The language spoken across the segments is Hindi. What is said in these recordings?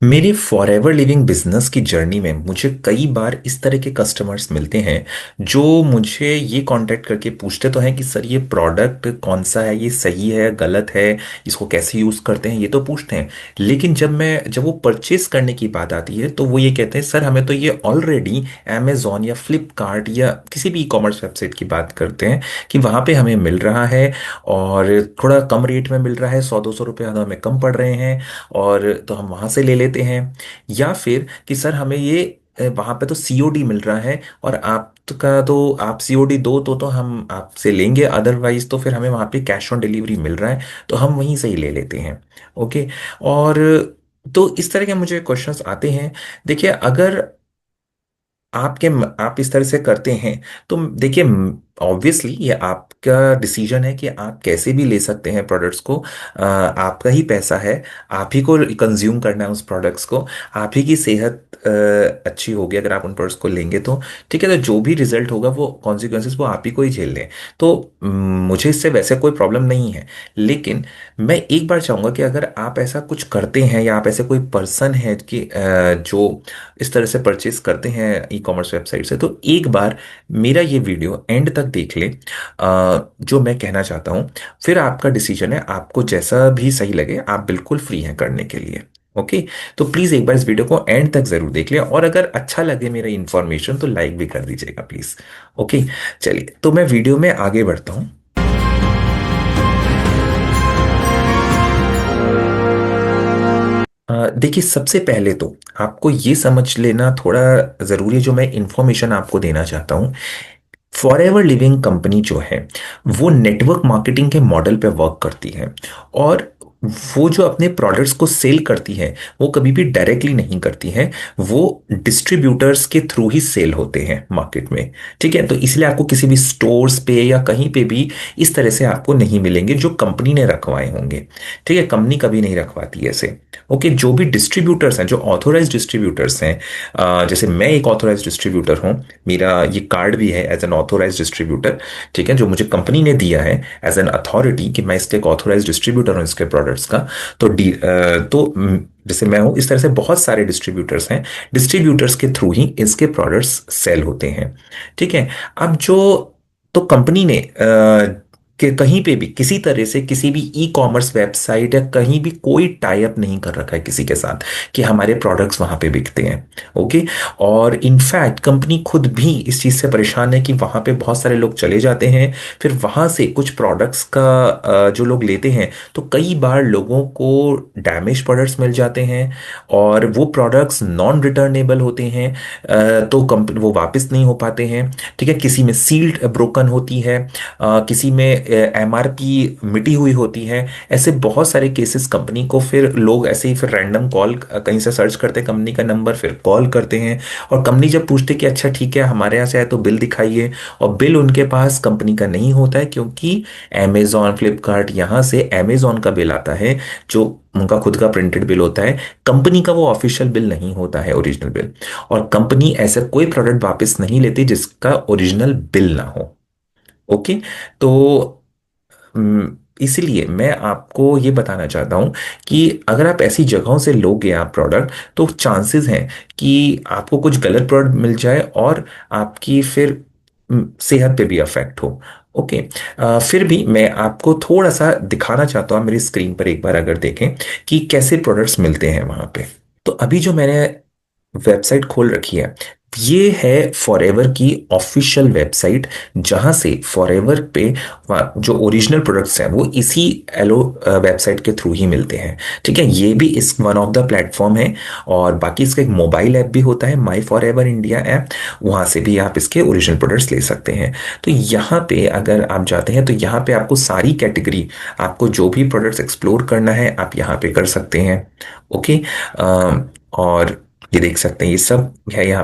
मेरे फॉरएवर लिविंग बिजनेस की जर्नी में मुझे कई बार इस तरह के कस्टमर्स मिलते हैं जो मुझे ये कांटेक्ट करके पूछते तो हैं कि सर ये प्रोडक्ट कौन सा है, ये सही है गलत है, इसको कैसे यूज़ करते हैं, ये तो पूछते हैं। लेकिन जब वो परचेस करने की बात आती है तो वो ये कहते हैं सर हमें तो ये ऑलरेडी अमेजोन या फ्लिपकार्ट या किसी भी ई कॉमर्स वेबसाइट की बात करते हैं कि वहाँ पे हमें मिल रहा है और थोड़ा कम रेट में मिल रहा है, 100-200 रुपये हमें कम पड़ रहे हैं और तो हम वहां से ले लेते हैं। या फिर कि सर हमें ये वहां पे तो सीओडी मिल रहा है और आपका तो आप सीओडी दो तो हम आपसे लेंगे, अदरवाइज तो फिर हमें वहां पे कैश ऑन डिलीवरी मिल रहा है तो हम वहीं से ही ले लेते हैं। ओके। और तो इस तरह के मुझे क्वेश्चंस आते हैं। देखिए, अगर आप इस तरह से करते हैं तो देखिए, ऑब्वियसली ये आपका डिसीजन है कि आप कैसे भी ले सकते हैं प्रोडक्ट्स को। आपका ही पैसा है, आप ही को कंज्यूम करना है उस प्रोडक्ट्स को। आप ही की सेहत अच्छी होगी अगर आप उन प्रोडक्ट्स को लेंगे तो। ठीक है, तो जो भी रिजल्ट होगा वो कॉन्सिक्वेंसेस वो आप ही को ही झेल लें। तो मुझे इससे वैसे कोई प्रॉब्लम नहीं है। लेकिन मैं एक बार चाहूंगा कि अगर आप ऐसा कुछ करते हैं या आप ऐसे कोई पर्सन है कि जो इस तरह से परचेस करते हैं ई कॉमर्स वेबसाइट से, तो एक बार मेरा ये वीडियो एंड तक देख ले, जो मैं कहना चाहता हूँ। फिर आपका डिसीजन है, आपको जैसा भी सही लगे आप बिल्कुल फ्री हैं करने के लिए। ओके। तो प्लीज़ एक बार इस वीडियो को एंड तक ज़रूर देख लिया और अगर अच्छा लगे मेरा इन्फॉर्मेशन तो लाइक भी कर दीजिएगा प्लीज़। ओके। चलिए, तो मैं वीडियो में आगे बढ़ता हूँ। देखिए, सबसे पहले तो आपको ये समझ लेना थोड़ा ज़रूरी है, जो मैं इंफॉर्मेशन आपको देना चाहता हूँ। फॉरएवर लिविंग कंपनी जो है वो नेटवर्क मार्केटिंग के मॉडल पे वर्क करती है। और वो जो अपने प्रोडक्ट्स को सेल करती है वो कभी भी डायरेक्टली नहीं करती है, वो डिस्ट्रीब्यूटर्स के थ्रू ही सेल होते हैं मार्केट में। ठीक है, तो इसलिए आपको किसी भी स्टोर्स पे या कहीं पे भी इस तरह से आपको नहीं मिलेंगे जो कंपनी ने रखवाए होंगे। ठीक है, कंपनी कभी नहीं रखवाती ऐसे। ओके। जो भी डिस्ट्रीब्यूटर्स हैं, जो ऑथोराइज डिस्ट्रीब्यूटर्स हैं, जैसे मैं एक ऑथोराइज डिस्ट्रीब्यूटर हूँ, मेरा ये कार्ड भी है एज एन ऑथोराइज डिस्ट्रीब्यूटर। ठीक है, जो मुझे कंपनी ने दिया है एज एन अथॉरिटी कि मैं इसके एक ऑथोराइज डिस्ट्रीब्यूटर हूँ इसके प्रोडक्ट्स का। तो जैसे मैं हूँ, इस तरह से बहुत सारे डिस्ट्रीब्यूटर्स हैं, डिस्ट्रीब्यूटर्स के थ्रू ही इसके प्रोडक्ट्स सेल होते हैं। ठीक है। अब जो तो कंपनी ने कि कहीं पे भी किसी तरह से किसी भी ई कॉमर्स वेबसाइट या कहीं भी कोई टाई अप नहीं कर रखा है किसी के साथ कि हमारे प्रोडक्ट्स वहां पे बिकते हैं। ओके। और इनफैक्ट कंपनी खुद भी इस चीज़ से परेशान है कि वहां पे बहुत सारे लोग चले जाते हैं, फिर वहां से कुछ प्रोडक्ट्स का जो लोग लेते हैं तो कई बार लोगों को डैमेज प्रोडक्ट्स मिल जाते हैं और वो प्रोडक्ट्स नॉन रिटर्नेबल होते हैं। तो कंपनी वो वापस नहीं हो पाते हैं। ठीक है, किसी में सील्ड ब्रोकन होती है, किसी में एमआरपी मिटी हुई होती है। ऐसे बहुत सारे केसेस कंपनी को फिर लोग ऐसे ही फिर रैंडम कॉल कहीं से सर्च करते हैं कंपनी का नंबर, फिर कॉल करते हैं और कंपनी जब पूछते कि अच्छा ठीक है हमारे यहाँ से आए तो बिल दिखाइए, और बिल उनके पास कंपनी का नहीं होता है क्योंकि अमेजॉन फ्लिपकार्ट यहाँ से अमेजॉन का बिल आता है जो उनका खुद का प्रिंटेड बिल होता है। कंपनी का वो ऑफिशियल बिल नहीं होता है, ओरिजिनल बिल। और कंपनी ऐसा कोई प्रोडक्ट वापस नहीं लेती जिसका ओरिजिनल बिल ना हो। ओके। तो इसीलिए मैं आपको ये बताना चाहता हूँ कि अगर आप ऐसी जगहों से लोगे आप प्रोडक्ट तो चांसेस हैं कि आपको कुछ गलत प्रोडक्ट मिल जाए और आपकी फिर सेहत पे भी अफेक्ट हो। ओके। फिर भी मैं आपको थोड़ा सा दिखाना चाहता हूँ, मेरी स्क्रीन पर एक बार अगर देखें कि कैसे प्रोडक्ट्स मिलते हैं वहाँ पे। तो अभी जो मैंने वेबसाइट खोल रखी है ये है फॉरएवर की ऑफिशियल वेबसाइट, जहां से फॉरएवर पे जो ओरिजिनल प्रोडक्ट्स हैं वो इसी एलो वेबसाइट के थ्रू ही मिलते हैं। ठीक है, ये भी इस वन ऑफ द प्लेटफॉर्म है। और बाकी इसका एक मोबाइल ऐप भी होता है, माई फॉरएवर इंडिया ऐप, वहां से भी आप इसके ओरिजिनल प्रोडक्ट्स ले सकते हैं। तो यहाँ पे अगर आप जाते हैं तो यहाँ पे आपको सारी कैटेगरी, आपको जो भी प्रोडक्ट्स एक्सप्लोर करना है आप यहाँ पे कर सकते हैं। ओके। और ये देख सकते हैं ये सब है यहाँ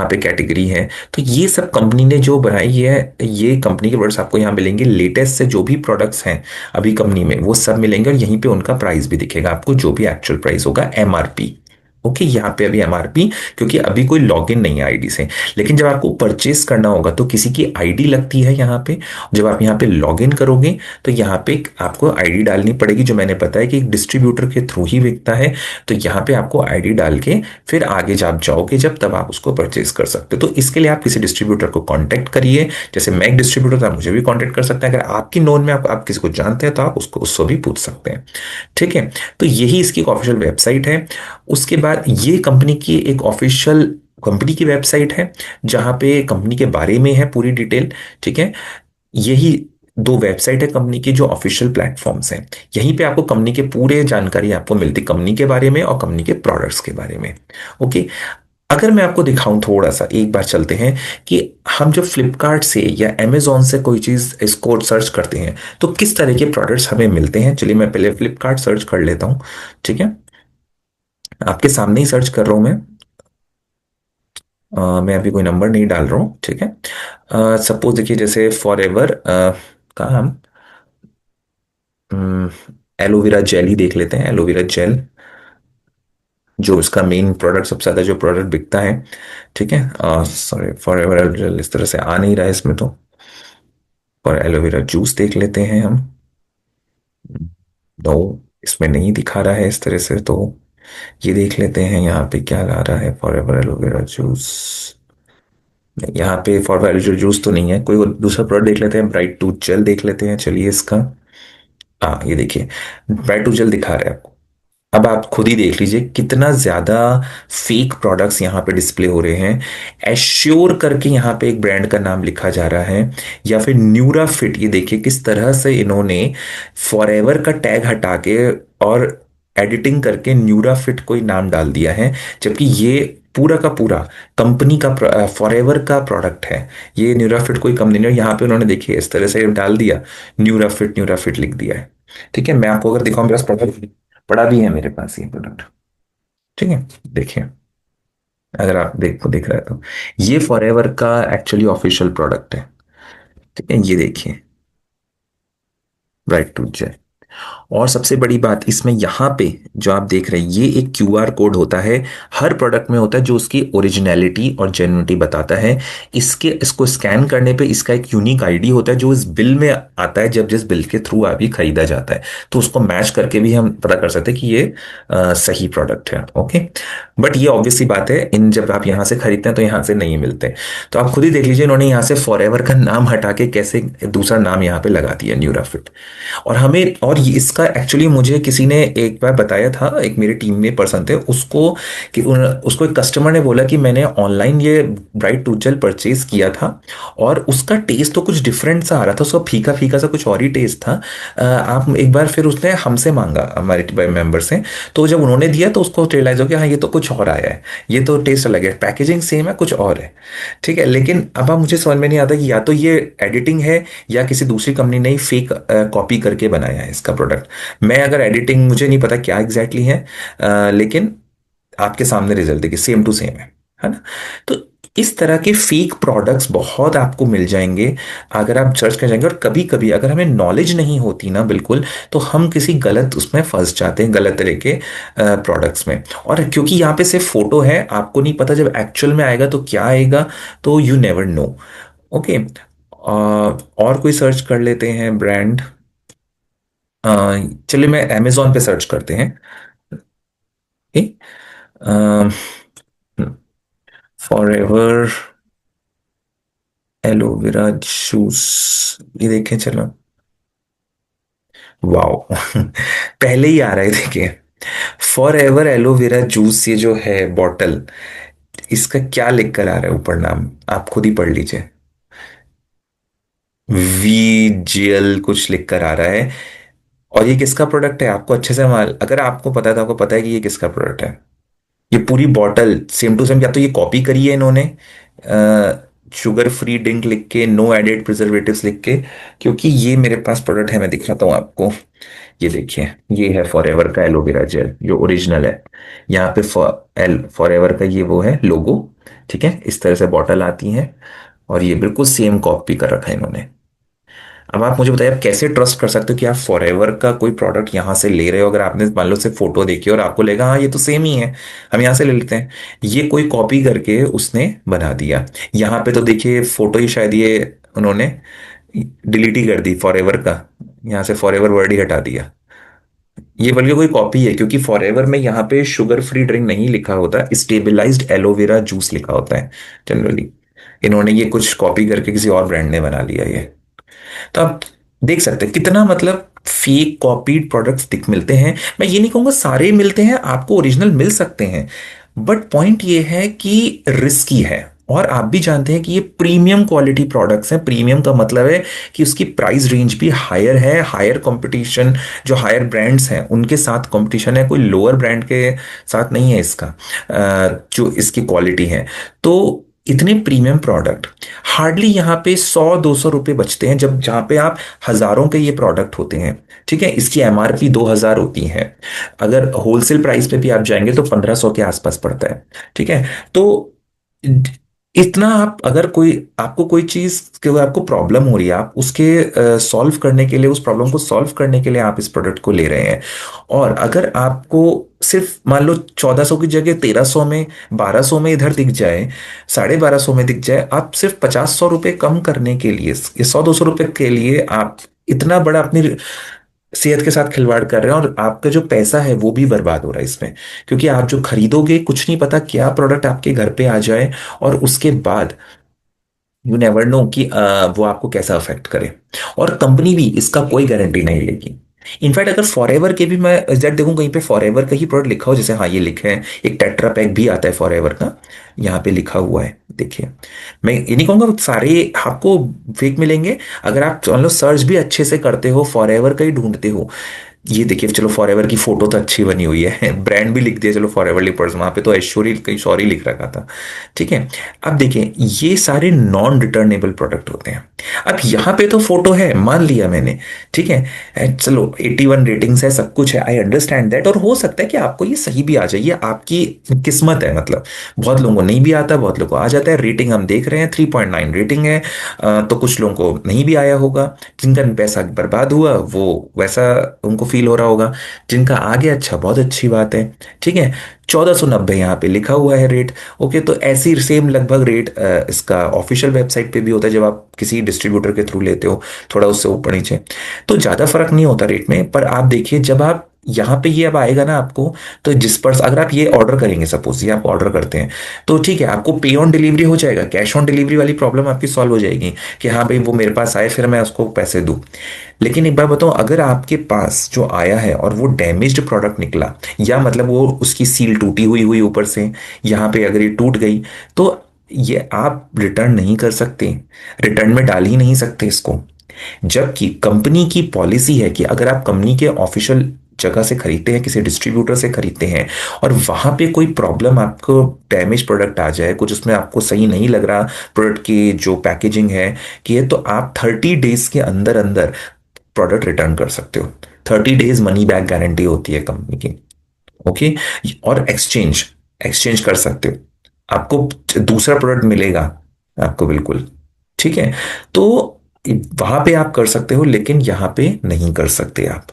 पे कैटेगरी है। तो ये सब कंपनी ने जो बनाई है, ये कंपनी के प्रोडक्ट्स आपको यहाँ मिलेंगे। लेटेस्ट से जो भी प्रोडक्ट्स हैं अभी कंपनी में वो सब मिलेंगे और यहीं पे उनका प्राइस भी दिखेगा आपको, जो भी एक्चुअल प्राइस होगा एमआरपी। ओके, यहाँ पे अभी एमआरपी, क्योंकि अभी कोई लॉगिन नहीं है आईडी से। लेकिन जब आपको परचेस करना होगा तो किसी की आईडी लगती है यहाँ पे। जब आप यहाँ पे लॉगिन करोगे तो यहाँ पे आपको आईडी डालनी पड़ेगी, जो मैंने बताया कि एक डिस्ट्रीब्यूटर के थ्रू ही बिकता है। तो यहाँ पे आपको आईडी डाल के फिर आगे जब आप जाओगे, जब तब आप उसको परचेस कर सकते हो। तो इसके लिए आप किसी डिस्ट्रीब्यूटर को कॉन्टेक्ट करिए। जैसे मैं एक डिस्ट्रीब्यूटर था, मुझे भी कॉन्टेक्ट कर सकते हैं। अगर आपकी नोन में आप किसी को जानते हैं तो आप उसको उससे भी पूछ सकते हैं। ठीक है। तो यही इसकी ऑफिशियल वेबसाइट है। उसके बाद ये कंपनी की एक ऑफिशियल कंपनी की वेबसाइट है, जहां पे कंपनी के बारे में है पूरी डिटेल। ठीक है। यही दो वेबसाइट है कंपनी की जो ऑफिशियल प्लेटफॉर्म्स हैं। यहीं पे आपको कंपनी के पूरे जानकारी आपको मिलती, कंपनी के बारे में और कंपनी के प्रोडक्ट्स के बारे में। ओके। अगर मैं आपको दिखाऊं थोड़ा सा, एक बार चलते हैं कि हम जब फ्लिपकार्ट से या अमेजोन से कोई चीज इसको सर्च करते हैं तो किस तरह के प्रोडक्ट्स हमें मिलते हैं। चलिए मैं पहले फ्लिपकार्ट सर्च कर लेता हूं। ठीक है। आपके सामने ही सर्च कर रहा हूं मैं। मैं अभी कोई नंबर नहीं डाल रहा हूँ। ठीक है। सपोज देखिए, जैसे फॉर एवर का हम एलोवेरा जेल ही देख लेते हैं। एलोवेरा जेल जो इसका मेन प्रोडक्ट, सबसे ज्यादा जो प्रोडक्ट बिकता है। ठीक है। Sorry, for ever aloe vera gel इस तरह से आ नहीं रहा है इसमें तो। और एलोवेरा जूस देख लेते हैं हम। नो, इसमें नहीं दिखा रहा है इस तरह से तो। ये देख लेते हैं यहाँ पे क्या ला रहा है, फॉर एवर एलोवेरा जूस। यहाँ पे फॉर एवर जूस तो नहीं है। कोई और दूसरा प्रोडक्ट देख लेते हैं। ब्राइट टूथ जेल देख लेते हैं, चलिए इसका। हाँ, ये देखिए, ब्राइट टूथ जेल दिखा रहा है आपको। अब आप खुद ही देख लीजिए कितना ज्यादा फेक प्रोडक्ट्स यहाँ पे डिस्प्ले हो रहे हैं। एश्योर करके यहाँ पे एक ब्रांड का नाम लिखा जा रहा है, या फिर न्यूरा फिट। ये देखिए किस तरह से इन्होंने फॉरएवर का टैग हटा के और एडिटिंग करके न्यूरा फिट कोई नाम डाल दिया है, जबकि ये पूरा का पूरा कंपनी का फॉरएवर का प्रोडक्ट है। ये न्यूरा फिट कोई कंपनी नहीं है। यहाँ पे उन्होंने देखिए इस तरह से डाल दिया, न्यूरा फिट लिख दिया है। ठीक है। मैं आपको अगर दिखाऊं, मेरे पास प्रोडक्ट पड़ा भी है, मेरे पास ये प्रोडक्ट। ठीक है। देखिए, अगर आप देख रहे हैं तो ये फॉरएवर का एक्चुअली ऑफिशियल प्रोडक्ट है। ठीक है। ये देखिए, ब्राइट टूथ जेल। और सबसे बड़ी बात इसमें यहाँ पे जो आप देख रहे हैं, ये एक क्यूआर कोड होता है, हर प्रोडक्ट में होता है, जो उसकी ओरिजिनलिटी और जेन्युइनिटी बताता है। इसको स्कैन करने पे इसका एक यूनिक आईडी होता है, जो इस बिल में आता है, जब जिस बिल के थ्रू अभी खरीदा जाता है। तो उसको मैच करके भी हम पता कर सकते हैं कि ये सही प्रोडक्ट है। ओके। बट ये ऑब्वियसली बात है, इन जब आप यहाँ से खरीदते हैं तो यहाँ से नहीं मिलते। तो आप खुद ही देख लीजिए, इन्होंने यहाँ से फॉरएवर का नाम हटा के कैसे दूसरा नाम यहाँ पे लगा दिया, न्यूराफिट। और हमें, और ये इसका एक्चुअली मुझे किसी ने एक बार बताया था, एक मेरे टीम में पर्सन थे उसको, कि उसको एक कस्टमर ने बोला कि मैंने ऑनलाइन ये ब्राइट टूथ जेल परचेज किया था और उसका टेस्ट तो कुछ डिफरेंट सा आ रहा था, उसका फीका फीका सा कुछ और ही टेस्ट था। आप एक बार फिर उसने हमसे मांगा, हमारे मेंबर से। तो जब उन्होंने दिया तो उसको रियलाइज हो गया, हाँ ये तो कुछ और आया है, ये तो टेस्ट अलग है, पैकेजिंग सेम है, कुछ और है। ठीक है। लेकिन अब मुझे समझ में नहीं आता कि या तो ये एडिटिंग है या किसी दूसरी कंपनी ने फेक कॉपी करके बनाया है इसका प्रोडक्ट। मैं अगर एडिटिंग, मुझे नहीं पता क्या एग्जैक्टली है, लेकिन आपके सामने रिजल्ट देखिए, सेम टू सेम है ना। तो इस तरह के फेक प्रोडक्ट्स बहुत आपको मिल जाएंगे अगर आप सर्च कर जाएंगे। और कभी कभी अगर हमें नॉलेज नहीं होती ना बिल्कुल, तो हम किसी गलत उसमें फंस जाते हैं, गलत तरह के प्रोडक्ट्स में। और क्योंकि यहाँ पे सिर्फ फोटो है, आपको नहीं पता जब एक्चुअल में आएगा तो क्या आएगा, तो यू नेवर नो। ओके। और कोई सर्च कर लेते हैं ब्रांड। चलिए मैं अमेजोन पे सर्च करते हैं। फॉर एवर एलोवेरा जूस, ये देखें चलो। वाओ पहले ही आ रहा है देखिए, फॉर एवर एलोवेरा जूस, ये जो है बॉटल, इसका क्या लिख कर आ रहा है ऊपर नाम, आप खुद ही पढ़ लीजिए। वीजीएल कुछ लिख कर आ रहा है। और ये किसका प्रोडक्ट है आपको अच्छे से माल, अगर आपको पता है तो आपको पता है कि ये किसका प्रोडक्ट है। ये पूरी बॉटल सेम टू सेम, या तो ये कॉपी करी है इन्होंने, शुगर फ्री ड्रिंक लिख के, नो एडेड प्रिजर्वेटिव्स लिख के। क्योंकि ये मेरे पास प्रोडक्ट है, मैं दिखाता हूँ आपको। ये देखिए, ये है फॉरएवर का एलोवेरा जेल जो ओरिजिनल है। यहाँ पे फॉरएवर का ये वो है लोगो। ठीक है। इस तरह से बॉटल आती है और ये बिल्कुल सेम कॉपी कर रखा है इन्होंने। अब आप मुझे बताइए, आप कैसे ट्रस्ट कर सकते हो कि आप फॉरएवर का कोई प्रोडक्ट यहाँ से ले रहे हो, अगर आपने मान लो सिर्फ फोटो देखी और आपको लगा हाँ ये तो सेम ही है, हम यहाँ से ले लेते हैं। ये कोई कॉपी करके उसने बना दिया। यहाँ पे तो देखिए फोटो ही शायद ये उन्होंने डिलीट ही कर दी फॉरएवर का, यहाँ से फॉरएवर वर्ड ही हटा दिया। ये बल्कि कोई कॉपी है, क्योंकि फॉरएवर में यहाँ पे शुगर फ्री ड्रिंक नहीं लिखा होता, स्टेबलाइज्ड एलोवेरा जूस लिखा होता है जनरली। इन्होंने ये कुछ कॉपी करके किसी और ब्रांड ने बना लिया ये। तो आप देख सकते हैं कितना मतलब फेक कॉपीड प्रोडक्ट्स दिख मिलते हैं। मैं ये नहीं कहूंगा सारे मिलते हैं, आपको ओरिजिनल मिल सकते हैं, बट पॉइंट ये है कि रिस्की है। और आप भी जानते हैं कि ये प्रीमियम क्वालिटी प्रोडक्ट्स हैं। प्रीमियम का मतलब है कि उसकी प्राइस रेंज भी हायर है, हायर कंपटीशन, जो हायर ब्रांड्स हैं उनके साथ कंपटीशन है, कोई लोअर ब्रांड के साथ नहीं है इसका। जो इसकी क्वालिटी है, तो इतने प्रीमियम प्रोडक्ट हार्डली यहाँ पे 100-200 रुपए बचते हैं, जब जहाँ पे आप हजारों के ये प्रोडक्ट होते हैं। ठीक है, इसकी एमआरपी 2000 होती है, अगर होलसेल प्राइस पे भी आप जाएंगे तो 1500 के आसपास पड़ता है। ठीक है, तो इतना आप अगर कोई आपको कोई चीज के आपको प्रॉब्लम हो रही है, आप उसके सॉल्व करने के लिए, उस प्रॉब्लम को सॉल्व करने के लिए आप इस प्रोडक्ट को ले रहे हैं, और अगर आपको सिर्फ मान लो 1400 की जगह 1300 में, 1200 में इधर दिख जाए, 1250 में दिख जाए, आप सिर्फ 50-100 रुपए कम करने के लिए, ये 100-200 रुपए के लिए आप इतना बड़ा अपनी सेहत के साथ खिलवाड़ कर रहे हैं, और आपका जो पैसा है वो भी बर्बाद हो रहा है इसमें। क्योंकि आप जो खरीदोगे, कुछ नहीं पता क्या प्रोडक्ट आपके घर पे आ जाए, और उसके बाद यू नेवर नो कि वो आपको कैसा अफेक्ट करे। और कंपनी भी इसका कोई गारंटी नहीं लेगी। इनफैक्ट अगर फॉरएवर के भी मैं एग्जैक्ट देखूं कहीं पे फॉरएवर का ही प्रोडक्ट लिखा हो, जैसे हाँ ये लिखे हैं, एक टेट्रा पैक भी आता है फॉरएवर का, यहाँ पे लिखा हुआ है देखिए। मैं ये नहीं कहूंगा सारे आपको फेक मिलेंगे, अगर आप मान लो सर्च भी अच्छे से करते हो, फॉरएवर का ही ढूंढते हो, ये देखिए चलो फॉरएवर की फोटो तो अच्छी बनी हुई है, ब्रांड भी लिख दिया, चलो फॉरएवर लिपर्स, वहां पे तो ऐश्वर्य कहीं सॉरी लिख रखा था। ठीक है, अब देखिए ये सारे नॉन रिटर्नेबल प्रोडक्ट होते हैं। अब यहाँ पे तो फोटो है, मान लिया मैंने, ठीक है, चलो 81 रेटिंग्स है, सब कुछ है, आई अंडरस्टैंड दैट, और हो सकता है कि आपको ये सही भी आ जाए, ये आपकी किस्मत है। मतलब बहुत लोगों को नहीं भी आता, बहुत लोगों को आ जाता है। रेटिंग हम देख रहे हैं 3.9 रेटिंग है, तो कुछ लोगों को नहीं भी आया होगा, जिनका पैसा बर्बाद हुआ वो वैसा उनको फील हो रहा होगा, जिनका आ गया अच्छा, बहुत अच्छी बात है। ठीक है, 1490 यहाँ पे लिखा हुआ है रेट। ओके, तो ऐसी सेम लगभग रेट इसका ऑफिशियल वेबसाइट पे भी होता है, जब आप किसी डिस्ट्रीब्यूटर के थ्रू लेते हो, थोड़ा उससे ऊपर नीचे, तो ज़्यादा फर्क नहीं होता रेट में। पर आप देखिए जब आप यहाँ पे ये अब आएगा ना आपको, तो जिस पर अगर आप ये ऑर्डर करेंगे, सपोज ये आप ऑर्डर करते हैं, तो ठीक है आपको पे ऑन डिलीवरी हो जाएगा, कैश ऑन डिलीवरी वाली प्रॉब्लम आपकी सॉल्व हो जाएगी कि हाँ भाई वो मेरे पास आए फिर मैं उसको पैसे दूँ। लेकिन एक बार बताओ, अगर आपके पास जो आया है और वो डैमेज्ड प्रोडक्ट निकला, या मतलब वो उसकी सील टूटी हुई हुई ऊपर से, यहाँ पे अगर ये टूट गई, तो ये आप रिटर्न नहीं कर सकते, रिटर्न में डाल ही नहीं सकते इसको। जबकि कंपनी की पॉलिसी है कि अगर आप कंपनी के ऑफिशियल जगह से खरीदते हैं, किसी डिस्ट्रीब्यूटर से खरीदते हैं, और वहां पे कोई प्रॉब्लम, आपको डैमेज प्रोडक्ट आ जाए, कुछ उसमें आपको सही नहीं लग रहा प्रोडक्ट की जो पैकेजिंग है कि ये, तो आप 30 डेज के अंदर अंदर प्रोडक्ट रिटर्न कर सकते हो। 30 डेज मनी बैक गारंटी होती है कंपनी की। ओके, और एक्सचेंज एक्सचेंज कर सकते हो, आपको दूसरा प्रोडक्ट मिलेगा आपको बिल्कुल। ठीक है, तो वहां पे आप कर सकते हो, लेकिन यहां पे नहीं कर सकते आप।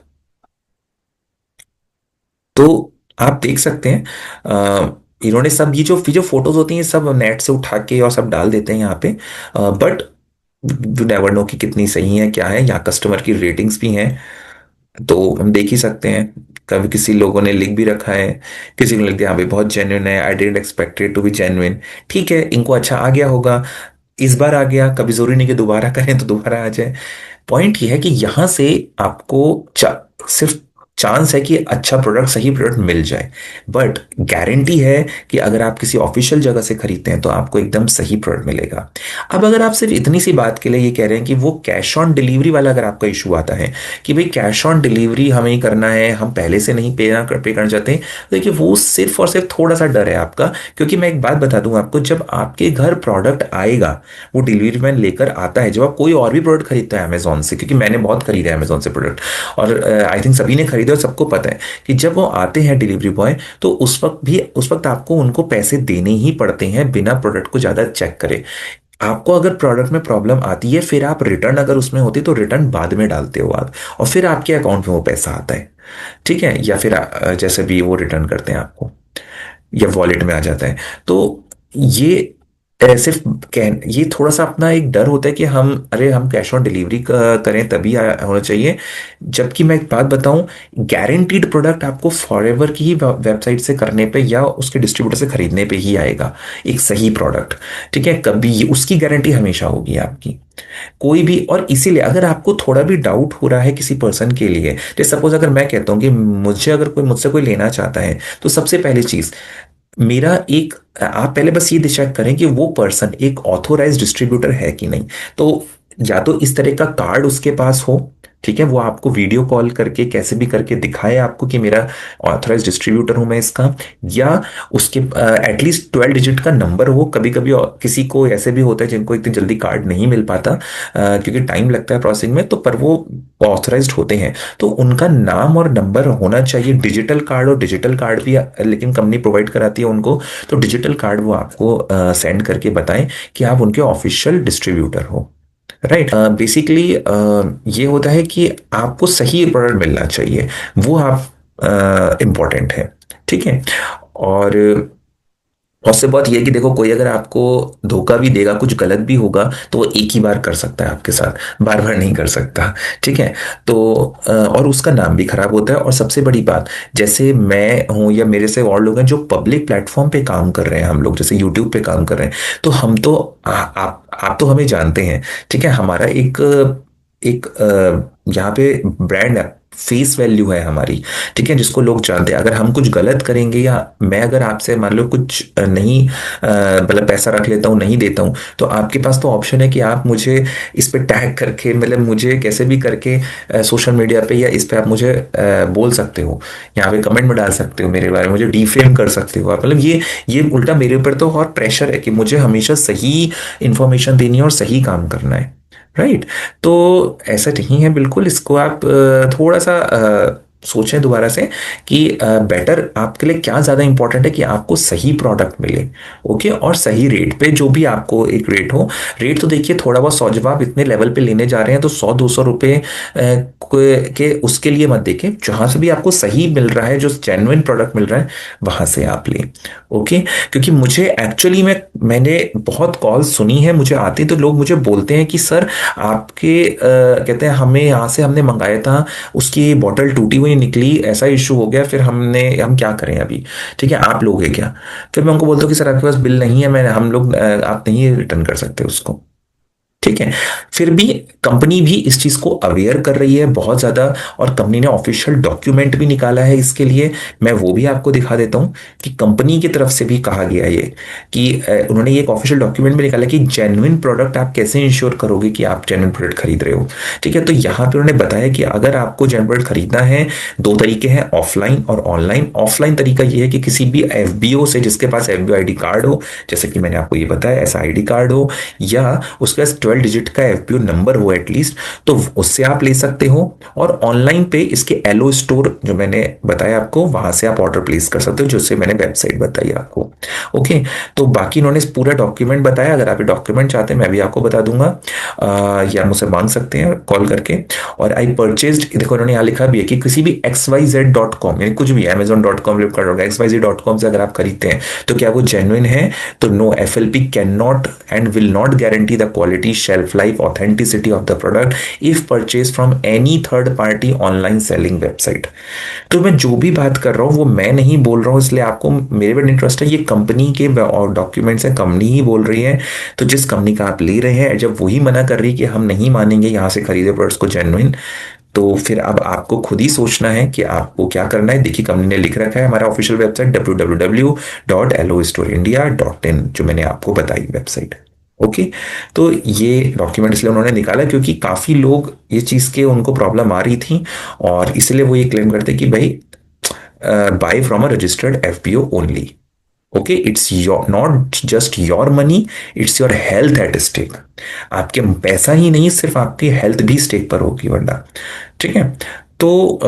तो आप देख सकते हैं इन्होंने सब ये जो जो फोटोज होती हैं सब नेट से उठा के और सब डाल देते हैं यहाँ पे, बट यू नेवर नो कि कितनी सही है क्या है। यहाँ कस्टमर की रेटिंग्स भी हैं, तो हम देख ही सकते हैं। कभी किसी लोगों ने लिख भी रखा है, किसी ने लिख दिया हाँ भाई बहुत जेन्युइन है, I didn't expect it to be genuine. ठीक है, इनको अच्छा आ गया होगा, इस बार आ गया, कभी जरूरी नहीं कि दोबारा करें तो दोबारा आ जाए। पॉइंट ये है कि यहां से आपको सिर्फ चांस है कि अच्छा प्रोडक्ट, सही प्रोडक्ट मिल जाए, बट गारंटी है कि अगर आप किसी ऑफिशियल जगह से खरीदते हैं तो आपको एकदम सही प्रोडक्ट मिलेगा। अब अगर आप सिर्फ इतनी सी बात के लिए ये कह रहे हैं कि वो कैश ऑन डिलीवरी वाला अगर आपका इशू आता है कि भाई कैश ऑन डिलीवरी हमें ही करना है, हम पहले से नहीं पे करना चाहते हैं, तो देखिए वो सिर्फ और सिर्फ थोड़ा सा डर है आपका। क्योंकि मैं एक बात बता दूं आपको, जब आपके घर प्रोडक्ट आएगा, वो डिलीवरी मैन लेकर आता है, जब आप कोई और भी प्रोडक्ट खरीदता है अमेजोन से, क्योंकि मैंने बहुत खरीदा है अमेजोन से प्रोडक्ट, और आई थिंक सभी ने खरीदे, और सबको पता है कि जब वो आते हैं डिलीवरी बॉय, तो उस वक्त आपको उनको पैसे देने ही पड़ते हैं बिना प्रोडक्ट को ज्यादा चेक करे। आपको अगर प्रोडक्ट में प्रॉब्लम आती है, फिर आप रिटर्न अगर उसमें होती तो रिटर्न बाद में डालते हो आप, और फिर आपके अकाउंट में वो पैसा आता है। ठीक है, या फिर जैसे भी वो रिटर्न करते हैं आपको, या वॉलेट में आ जाता है। तो ये सिर्फ ये थोड़ा सा अपना एक डर होता है कि हम, अरे हम कैश ऑन डिलीवरी करें तभी होना चाहिए। जबकि मैं एक बात बताऊं, गारंटीड प्रोडक्ट आपको फॉरएवर की ही वेबसाइट से करने पे या उसके डिस्ट्रीब्यूटर से खरीदने पे ही आएगा, एक सही प्रोडक्ट। ठीक है, कभी उसकी गारंटी हमेशा होगी आपकी, कोई भी। और इसीलिए अगर आपको थोड़ा भी डाउट हो रहा है किसी पर्सन के लिए, जैसे सपोज अगर मैं कहता हूँ कि मुझे अगर कोई मुझसे कोई लेना चाहता है, तो सबसे पहली चीज, मेरा एक, आप पहले बस ये चेक करें कि वो पर्सन एक ऑथोराइज डिस्ट्रीब्यूटर है कि नहीं। तो या तो इस तरह का कार्ड उसके पास हो, ठीक है, वो आपको वीडियो कॉल करके कैसे भी करके दिखाए आपको कि मेरा ऑथराइज डिस्ट्रीब्यूटर हूं मैं इसका, या उसके एटलीस्ट 12 डिजिट का नंबर हो। कभी कभी किसी को ऐसे भी होता है जिनको इतनी जल्दी कार्ड नहीं मिल पाता, क्योंकि टाइम लगता है प्रोसेसिंग में, तो पर वो ऑथराइज्ड होते हैं, तो उनका नाम और नंबर होना चाहिए। डिजिटल कार्ड, और डिजिटल कार्ड भी लेकिन कंपनी प्रोवाइड कराती है उनको, तो डिजिटल कार्ड वो आपको सेंड करके बताएं कि आप उनके ऑफिशियल डिस्ट्रीब्यूटर हो। राइट, बेसिकली ये होता है कि आपको सही प्रोडक्ट मिलना चाहिए, वो आप इम्पोर्टेंट है। ठीक है, और उससे बहुत ये है कि देखो, कोई अगर आपको धोखा भी देगा, कुछ गलत भी होगा, तो वो एक ही बार कर सकता है आपके साथ, बार बार नहीं कर सकता। ठीक है, तो और उसका नाम भी खराब होता है। और सबसे बड़ी बात, जैसे मैं हूं या मेरे से और लोग हैं जो पब्लिक प्लेटफॉर्म पे काम कर रहे हैं, हम लोग जैसे यूट्यूब पे काम कर रहे हैं, तो हम तो आप तो हमें जानते हैं। ठीक है, हमारा एक एक यहाँ पे ब्रांड फेस वैल्यू है हमारी। ठीक है, जिसको लोग जानते हैं। अगर हम कुछ गलत करेंगे, या मैं अगर आपसे मान लो कुछ नहीं मतलब पैसा रख लेता हूँ, नहीं देता हूँ, तो आपके पास तो ऑप्शन है कि आप मुझे इस पे टैग करके, मतलब मुझे कैसे भी करके सोशल मीडिया पे या इस पे आप मुझे बोल सकते हो, यहाँ पे कमेंट में डाल सकते हो मेरे बारे में, मुझे डिफेम कर सकते हो आप। मतलब ये उल्टा मेरे ऊपर तो और प्रेशर है कि मुझे हमेशा सही इंफॉर्मेशन देनी है और सही काम करना है। राइट, तो ऐसा नहीं है बिल्कुल। इसको आप थोड़ा सा सोचें दोबारा से कि बेटर आपके लिए क्या ज़्यादा इंपॉर्टेंट है, कि आपको सही प्रोडक्ट मिले, ओके, और सही रेट पे, जो भी आपको एक रेट हो। रेट तो देखिए थोड़ा बहुत, सौ, जब आप इतने लेवल पे लेने जा रहे हैं तो 100-200 रुपए के उसके लिए मत देखें। जहां से भी आपको सही मिल रहा है, जो जेन्युइन प्रोडक्ट मिल रहा है, वहां से आप लें। ओके, क्योंकि मुझे एक्चुअली मैंने बहुत कॉल सुनी है, मुझे आते तो लोग मुझे बोलते हैं कि सर आपके कहते हैं हमें यहाँ से हमने मंगाया था, उसकी बॉटल टूटी हुई निकली, ऐसा इशू हो गया, फिर हम क्या करें अभी। ठीक है, आप लोगे क्या। फिर मैं उनको बोलता हूँ कि सर आपके पास बिल नहीं है, मैं हम लोग आप नहीं रिटर्न कर सकते उसको। ठीक है, फिर भी कंपनी भी इस चीज को अवेयर कर रही है बहुत ज्यादा, और कंपनी ने ऑफिशियल डॉक्यूमेंट भी निकाला है इसके लिए। मैं वो भी आपको दिखा देता हूं कि कंपनी की तरफ से भी कहा गया है ये, कि उन्होंने ये एक ऑफिशियल डॉक्यूमेंट भी निकाला कि जेन्युइन प्रोडक्ट आप कैसे इंश्योर करोगे कि आप जेन्युइन प्रोडक्ट खरीद रहे हो। ठीक है, तो यहाँ पे उन्होंने बताया कि अगर आपको जेन्युइन प्रोडक्ट खरीदना है, दो तरीके हैं, ऑफलाइन और ऑनलाइन। ऑफलाइन तरीका ये है कि किसी भी एफबीओ से, जिसके पास एफबीओ आईडी कार्ड हो, जैसे कि मैंने आपको ये बताया, ऐसा आईडी कार्ड हो, या उसके पास 12 डिजिट का एफपीओ नंबर हो एटलीस्ट, तो उससे आप ले सकते हो। और ऑनलाइन पे इसके एलो स्टोर जो मैंने बताया आपको, वहां से आप ऑर्डर प्लेस कर सकते हो, जिससे मैंने वेबसाइट बताई आपको। ओके, तो बाकी इन्होंने पूरा डॉक्यूमेंट बताया। अगर आप ये डॉक्यूमेंट चाहते हैं मैं भी आपको बता दूंगा, या मुझसे मांग सकते हैं कॉल करके। और आई परचेज, देखो उन्होंने यहाँ लिखा भी है कि किसी भी XYZ.com, यानी कुछ भी Amazon.com, फ्लिपकार्ट, XYZ.com से अगर आप खरीदते हैं तो क्या वो जेन्युइन है। तो no, FLP can not and will not guarantee the quality, shelf life, authenticity of the product if purchase from any third party online selling website. तो मैं जो भी बात कर रहा हूँ वो मैं नहीं बोल रहा हूँ, इसलिए आपको मेरे पर इंटरेस्ट है, ये कंपनी के डॉक्यूमेंट्स हैं, कंपनी ही बोल रही है। तो जिस कंपनी का आप ले रहे हैं, जब वही मना कर रही है कि हम नहीं मानेंगे यहाँ से खरीदे प्रोडक्ट्स को जेन्युइन, तो फिर अब आपको खुद ही सोचना है कि आपको क्या करना है। देखिए कंपनी ने लिख रखा है हमारा ऑफिशियल वेबसाइट www.allostorindia.in, जो मैंने आपको बताई वेबसाइट। ओके, तो ये डॉक्यूमेंट इसलिए उन्होंने निकाला क्योंकि काफी लोग ये चीज के उनको प्रॉब्लम आ रही थी, और इसलिए वो ये क्लेम करते कि भाई buy from a registered FPO only. Okay, it's your, not just your money, it's your health at stake. आपके पैसा ही नहीं, सिर्फ आपकी हेल्थ भी स्टेक पर होगी वरना। ठीक है, तो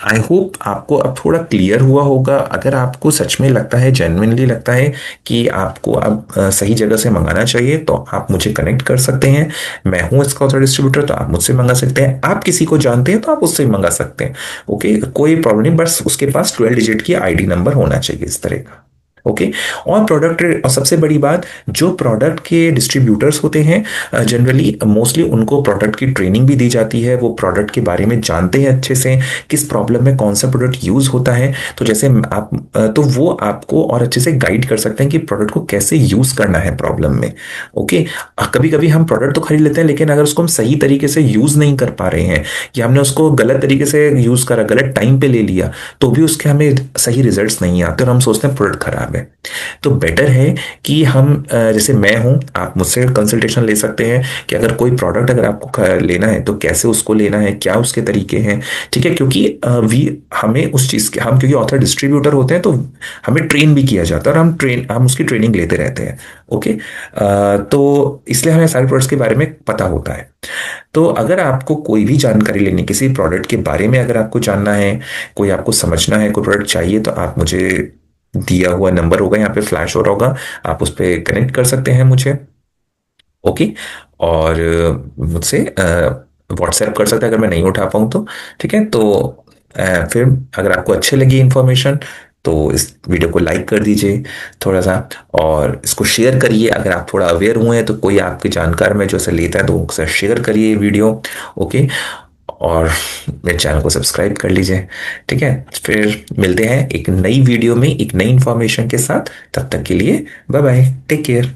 आई होप आपको अब थोड़ा क्लियर हुआ होगा। अगर आपको सच में लगता है, जेन्युइनली लगता है कि आपको अब सही जगह से मंगाना चाहिए, तो आप मुझे कनेक्ट कर सकते हैं। मैं हूँ इसका ऑथर डिस्ट्रीब्यूटर, तो आप मुझसे मंगा सकते हैं। आप किसी को जानते हैं तो आप उससे मंगा सकते हैं। ओके, कोई प्रॉब्लम नहीं, बस उसके पास 12 डिजिट की आईडी नंबर होना चाहिए इस तरह का। ओके। और प्रोडक्ट, और सबसे बड़ी बात, जो प्रोडक्ट के डिस्ट्रीब्यूटर्स होते हैं जनरली मोस्टली उनको प्रोडक्ट की ट्रेनिंग भी दी जाती है। वो प्रोडक्ट के बारे में जानते हैं अच्छे से, किस प्रॉब्लम में कौन सा प्रोडक्ट यूज होता है। तो जैसे आप तो वो आपको और अच्छे से गाइड कर सकते हैं कि प्रोडक्ट को कैसे यूज करना है प्रॉब्लम में। ओके। कभी कभी हम प्रोडक्ट तो खरीद लेते हैं, लेकिन अगर उसको हम सही तरीके से यूज नहीं कर पा रहे हैं, या हमने उसको गलत तरीके से यूज करा, गलत टाइम पे ले लिया, तो भी उसके हमें सही रिजल्ट्स नहीं आते और हम सोचते हैं प्रोडक्ट खराब है। तो बेटर है कि हम जैसे मैं हूं, आप मुझसे कंसल्टेशन ले सकते हैं कि अगर कोई प्रोडक्ट अगर आपको लेना है तो कैसे उसको लेना है, क्या उसके तरीके हैं। ठीक है, क्योंकि वी हमें उस चीज़ के, हम क्योंकि ऑथर डिस्ट्रीब्यूटर होते हैं, तो हमें ट्रेन भी किया जाता है और हम उसकी ट्रेनिंग लेते रहते हैं। ओके। तो इसलिए हमें सारे प्रोडक्ट्स के बारे में पता होता है। तो अगर आपको कोई भी जानकारी लेनी, किसी प्रोडक्ट के बारे में अगर आपको जानना है, कोई आपको समझना है, कोई प्रोडक्ट चाहिए, तो आप मुझे, दिया हुआ नंबर होगा यहाँ पे फ्लैश हो रहा होगा, आप उस पर कनेक्ट कर सकते हैं मुझे। ओके। और मुझसे व्हाट्सएप कर सकते हैं अगर मैं नहीं उठा पाऊँ तो। ठीक है, तो फिर अगर आपको अच्छी लगी इन्फॉर्मेशन, तो इस वीडियो को लाइक कर दीजिए थोड़ा सा, और इसको शेयर करिए। अगर आप थोड़ा अवेयर हुए हैं तो कोई आपके जानकार में जो इसे लेता है तो उनसे शेयर करिए ये वीडियो। ओके। और मेरे चैनल को सब्सक्राइब कर लीजिए। ठीक है, फिर मिलते हैं एक नई वीडियो में एक नई इंफॉर्मेशन के साथ। तब तक के लिए बाय बाय, टेक केयर।